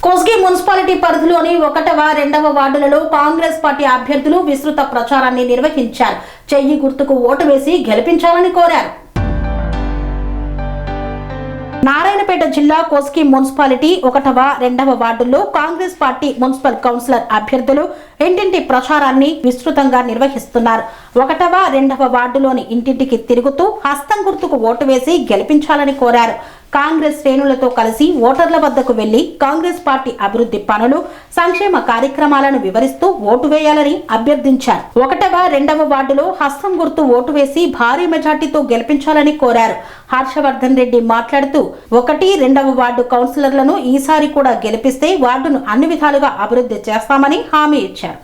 Kosgi municipality పరిధిలోని 1వ, 2వ వార్డులలో కాంగ్రెస్ పార్టీ అభ్యర్థులు విస్తృత ప్రచారాన్ని నిర్వహించారు. చెయ్యి గుర్తుకు ఓటు వేసి గెలిపించాలని కోరారు. నారాయణపేట జిల్లా కోస్గి మున్సిపాలిటీ 1వ, 2వ వార్డుల్లో కాంగ్రెస్ పార్టీ మున్సిపల్ కౌన్సిలర్ అభ్యర్థులు ఇంటింటి ప్రచారాన్ని విస్తృతంగా నిర్వహిస్తున్నారు. 1వ, 2వ వార్డులోని ఇంటింటికి తిరుగుతూ హస్తం గుర్తుకు ఓటు వేసి గెలిపించాలని కోరారు. కాంగ్రెస్ శ్రేణులతో కలిసి ఓటర్ల వద్దకు వెళ్లి కాంగ్రెస్ పార్టీ అభివృద్ధి పనులు, సంక్షేమ కార్యక్రమాలను వివరిస్తూ ఓటు వేయాలని అభ్యర్థించారు. 1వ, 2వ వార్డులో హస్తం గుర్తు ఓటు వేసి భారీ మెజార్టీతో గెలిపించాలని కోరారు. హర్షవర్ధన్ రెడ్డి మాట్లాడుతూ 1, 2వ వార్డు కౌన్సిలర్లను ఈసారి కూడా గెలిపిస్తే వార్డును అన్ని విధాలుగా అభివృద్ధి చేస్తామని హామీ ఇచ్చారు.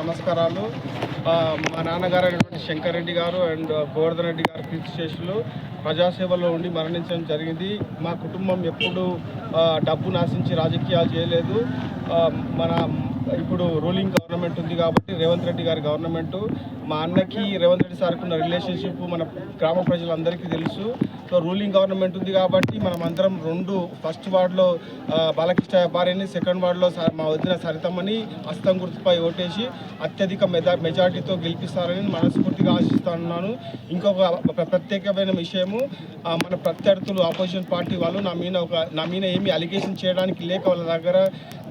నమస్కారాలు. మా నాన్నగారు అయినటువంటి శంకర్ రెడ్డి గారు అండ్ గోవర్ధన్ రెడ్డి గారు కీర్తిశేషులు ప్రజాసేవలో ఉండి మరణించడం జరిగింది. మా కుటుంబం ఎప్పుడు డబ్బును ఆశించి రాజకీయాలు చేయలేదు. మన ఇప్పుడు రూలింగ్ గవర్నమెంట్ ఉంది కాబట్టి రేవంత్ రెడ్డి గారి గవర్నమెంటు, మా అన్నకి రేవంత్ రెడ్డి సార్కి ఉన్న రిలేషన్షిప్ మన గ్రామ ప్రజలందరికీ తెలుసు. సో రూలింగ్ గవర్నమెంట్ ఉంది కాబట్టి మనం అందరం ఫస్ట్ వార్డులో బాలకృష్ణ భార్యని, సెకండ్ వార్డులో మా వదిన సరితమ్మని హస్తం గుర్తుపై ఓటేసి అత్యధిక మెజార్టీతో గెలిపిస్తారని మనస్ఫూర్తిగా ఆశిస్తున్నాను. ఇంకొక ప్రత్యేకమైన విషయము, మన ప్రత్యర్థులు ఆపోజిషన్ పార్టీ వాళ్ళు నా మీద ఏమి అలిగేషన్ చేయడానికి లేక వాళ్ళ దగ్గర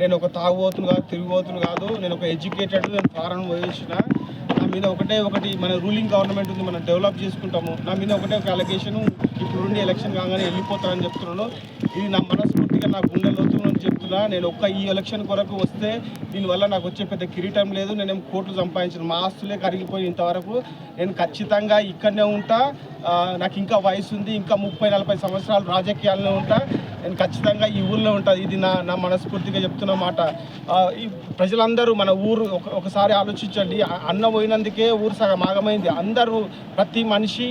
నేను ఒక తాగుబోతును కాదు, తిరుగుబోతును కాదు, నేను ఒక ఎడ్యుకేటెడ్, నేను ఫారెన్ పోయేసిన, నా మీద ఒకటి మన రూలింగ్ గవర్నమెంట్ ఉంది, మనం డెవలప్ చేసుకుంటాము, నా మీద ఒక అలిగేషను ఇప్పుడుండి ఎలక్షన్ కాగానే వెళ్ళిపోతానని చెప్తున్నాను. ఇది నా మనస్ఫూర్తిగా నా గుండె లోతులని చెప్తున్నా. నేను ఈ ఎలక్షన్ కొరకు వస్తే దీనివల్ల నాకు వచ్చే పెద్ద కిరీటం లేదు. నేనేం కోట్లు సంపాదించిన, మా ఆస్తులే కరిగిపోయి ఇంతవరకు. నేను ఖచ్చితంగా ఇక్కడనే ఉంటా. నాకు ఇంకా వయసు ఉంది, ఇంకా 30-40 సంవత్సరాలు రాజకీయాల్లో ఉంటా. నేను ఖచ్చితంగా ఈ ఊళ్ళో ఉంటుంది. ఇది నా మనస్ఫూర్తిగా చెప్తున్న మాట. ఈ ప్రజలందరూ మన ఊరు ఒకసారి ఆలోచించండి. అన్న పోయినందుకే ఊరు సగం ఆగమైంది. అందరూ ప్రతి మనిషి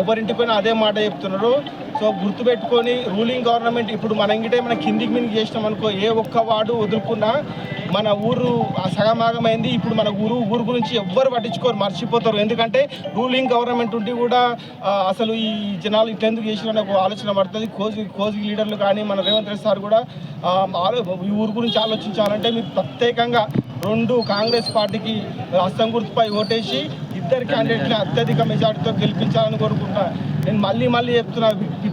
ఎవరింటికైనా అదే మాట చెప్తున్నారు. సో గుర్తుపెట్టుకొని రూలింగ్ గవర్నమెంట్ ఇప్పుడు మన ఇంగిటే మన కిందికి మిందికి చేసినాం అనుకో, ఏ ఒక్క వార్డు వదులుకున్నా మన ఊరు సగమాగమైంది. ఇప్పుడు మన ఊరు గురించి ఎవ్వరు పట్టించుకోరు, మర్చిపోతారు. ఎందుకంటే రూలింగ్ గవర్నమెంట్ ఉండి కూడా అసలు ఈ జనాలు ఇట్లా ఎందుకు చేసిన ఒక ఆలోచన పడుతుంది. కోజీ లీడర్లు కానీ మన రేవంత్ రెడ్డి సార్ కూడా ఈ ఊరు గురించి ఆలోచించాలంటే మీరు ప్రత్యేకంగా 2 కాంగ్రెస్ పార్టీకి హస్తం గుర్తుపై ఓటేసి ఇద్దరు క్యాండిడేట్ని అత్యధిక మెజార్టీతో గెలిపించాలని కోరుకుంటా. నేను మళ్ళీ చెప్తున్నా,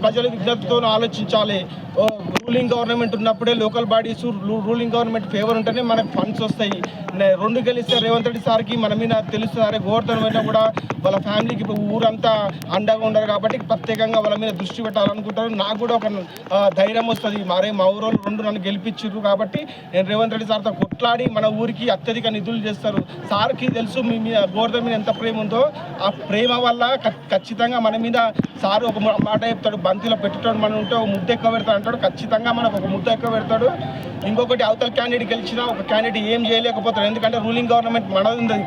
ప్రజల విజ్ఞప్తితో ఆలోచించాలి. రూలింగ్ గవర్నమెంట్ ఉన్నప్పుడే local bodies ruling government favour ఉంటేనే మనకు ఫండ్స్ వస్తాయి. 2 గెలిస్తే రేవంత్ రెడ్డి సార్కి మన మీద తెలుస్తుంది. గోవర్ధన్ అయినా కూడా వాళ్ళ ఫ్యామిలీకి ఇప్పుడు ఊరంతా అండగా ఉండరు కాబట్టి ప్రత్యేకంగా వాళ్ళ మీద దృష్టి పెట్టాలనుకుంటారు. నాకు కూడా ఒక ధైర్యం వస్తుంది. మా ఊరోళ్ళు 2 నన్ను గెలిపించారు కాబట్టి నేను రేవంత్ రెడ్డి సార్తో కొట్లాడి మన ఊరికి అత్యధిక నిధులు చేస్తారు. సార్కి తెలుసు మీ మీద గోవర్ధన్ మీద ఎంత ప్రేమ ఉందో. ఆ ప్రేమ వల్ల ఖచ్చితంగా మన మీద సారు ఒక మాట చెప్తాడు, బంతిలో పెట్టేటోడు మనం ఉంటే ఒక ముద్ద ఎక్కువ పెడతాడు అంటాడు. ఖచ్చితంగా మనకు ఒక ముద్ద ఎక్కువ పెడతాడు. ఇంకొకటి అవతల క్యాండిడేట్ గెలిచినా ఒక క్యాండిడేట్ ఏం చేయలేకపోతాడు. ఎందుకంటే రూలింగ్ గవర్నమెంట్ మనది ఉంది.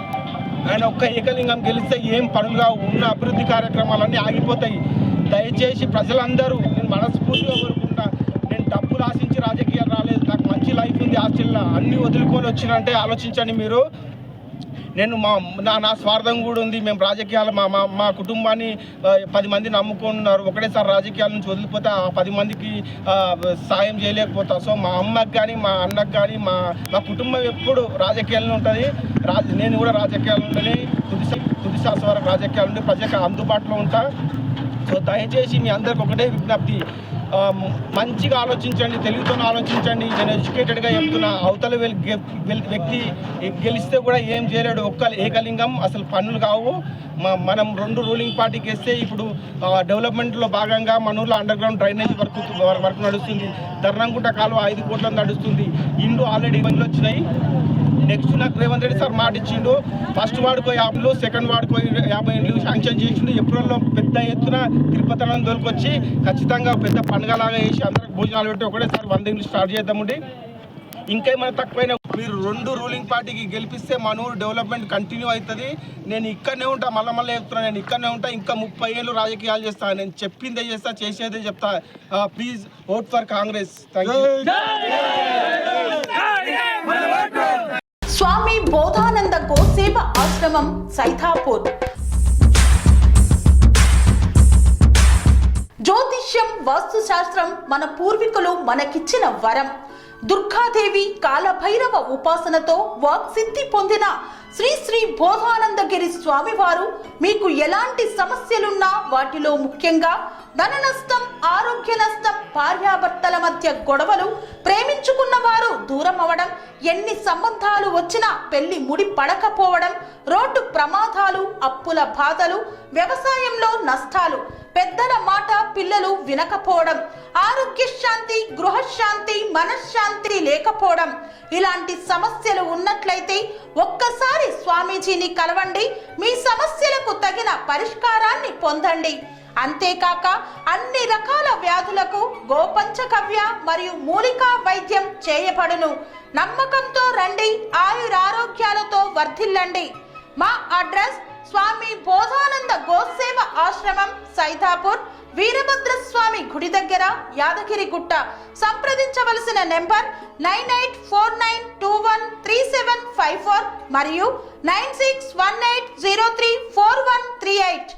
ఆయన ఒక్క ఏకలింగం గెలిస్తే ఏం పనులుగా ఉన్న అభివృద్ధి కార్యక్రమాలన్నీ ఆగిపోతాయి. దయచేసి ప్రజలందరూ, నేను మనస్ఫూర్తిగా కోరుకుంటా, నేను డబ్బులు ఆశించి రాజకీయాలు రాలేదు. నాకు మంచి లైఫ్ ఉంది హాస్టల్లో, అన్నీ వదులుకొని వచ్చినంటే ఆలోచించండి మీరు. నేను నా స్వార్థం కూడా ఉంది. మేము రాజకీయాలు మా కుటుంబాన్ని 10 మంది నమ్ముకున్నారు. ఒకటేసారి రాజకీయాల నుంచి వదిలిపోతే ఆ 10 మందికి సాయం చేయలేకపోతా. సో మా అమ్మకి కానీ మా అన్నకు కానీ మా కుటుంబం ఎప్పుడు రాజకీయాల్లో ఉంటుంది. నేను కూడా రాజకీయాలు ఉంటేనే తుది శ్వాస వరకు రాజకీయాలు ఉంటే ప్రజలకు అందుబాటులో ఉంటా. సో దయచేసి మీ అందరికి ఒకటే విజ్ఞప్తి, మంచిగా ఆలోచించండి, తెలుగుతో ఆలోచించండి. నేను ఎడ్యుకేటెడ్గా చెప్తున్నా. అవతల వ్యక్తి గెలిస్తే కూడా ఏం చేయలేడు. ఏకలింగం అసలు పనులు కావు. మనం 2 రూలింగ్ పార్టీకి వేస్తే ఇప్పుడు డెవలప్మెంట్లో భాగంగా మన ఊళ్ళో అండర్ గ్రౌండ్ డ్రైనేజ్ వర్క్ నడుస్తుంది. ధర్నంగుంట కాలువ 5 కోట్ల నడుస్తుంది. ఇండ్లు ఆల్రెడీ ఇబ్బందులు వచ్చినాయి. నెక్స్ట్ నాకు రేవంత్ రెడ్డి సార్ మాట ఇచ్చిండు, ఫస్ట్ వార్డుకో 50, సెకండ్ వార్డుకో 50 ఇండ్లు శాంక్షన్ చేసిండు. ఏప్రిల్లో పెద్ద ఎత్తున తిరుపతిలను దొరికొచ్చి ఖచ్చితంగా పెద్ద పండుగలాగా వేసి అందరికి భోజనాలు పెట్టి ఒకటేసారి 100 ఇండ్లు స్టార్ట్ చేద్దామండి. ఇంకేమైనా తక్కువైనా మీరు 2 రూలింగ్ పార్టీకి గెలిపిస్తే మన ఊరు డెవలప్మెంట్ కంటిన్యూ అవుతుంది. నేను ఇక్కడనే ఉంటా, మళ్ళీ చెప్తున్నా, నేను ఇక్కడనే ఉంటా. ఇంకా 30 ఏళ్ళు రాజకీయాలు చేస్తాను. నేను చెప్పిందే చేస్తా, చేసేదే చెప్తా. Please vote for Congress. Thank you. Swami Bodhananda Goseva Ashram, Saithapur. జ్యోతిష్యం, వాస్తుశాస్త్రం మన పూర్వీకులు మనకిచ్చిన వరం. దుర్గాదేవి కాలభైరవ ఉపాసనతో వాక్సిద్ధి పొందిన శ్రీ శ్రీ బోధానందగిరి స్వామివారు మీకు ఎలాంటి సమస్యలున్నా వాటిలో ముఖ్యంగా ధన నష్టం, ఆరోగ్య నష్టం, భార్యాభర్తల మధ్య గొడవలు, ప్రేమించుకున్న వారు దూరం అవడం, ఎన్ని సంబంధాలు వచ్చినా పెళ్లి ముడి పడకపోవడం, రోడ్డు ప్రమాదాలు, అప్పుల బాధలు, వ్యవసాయంలో నష్టాలు, పెద్దల మాట పిల్లలు వినకపోవడం, ఆరోగ్య శాంతి, గృహశాంతి, మనశ్శాంతి లేకపోవడం, ఇలాంటి సమస్యలు ఉన్నట్లయితే ఒక్కసారి స్వామీజీని కలవండి. మీ సమస్యలకు తగిన పరిష్కారాన్ని పొందండి. అంతేకాక అన్ని రకాల వ్యాధులకు గోపంచకవ్య మరియు మూలికా వైద్యం చేయబడును. నమ్మకంతో రండి, ఆయురారోగ్యాలతో వర్ధిల్లండి. మా అడ్రస్ స్వామి బోధానంద గోసేవ ఆశ్రమం, సైదాపూర్, వీరభద్రస్వామి గుడి దగ్గర, యాదగిరిగుట్ట. సంప్రదించవలసిన నెంబర్ 9849213754 మరియు 9618034138.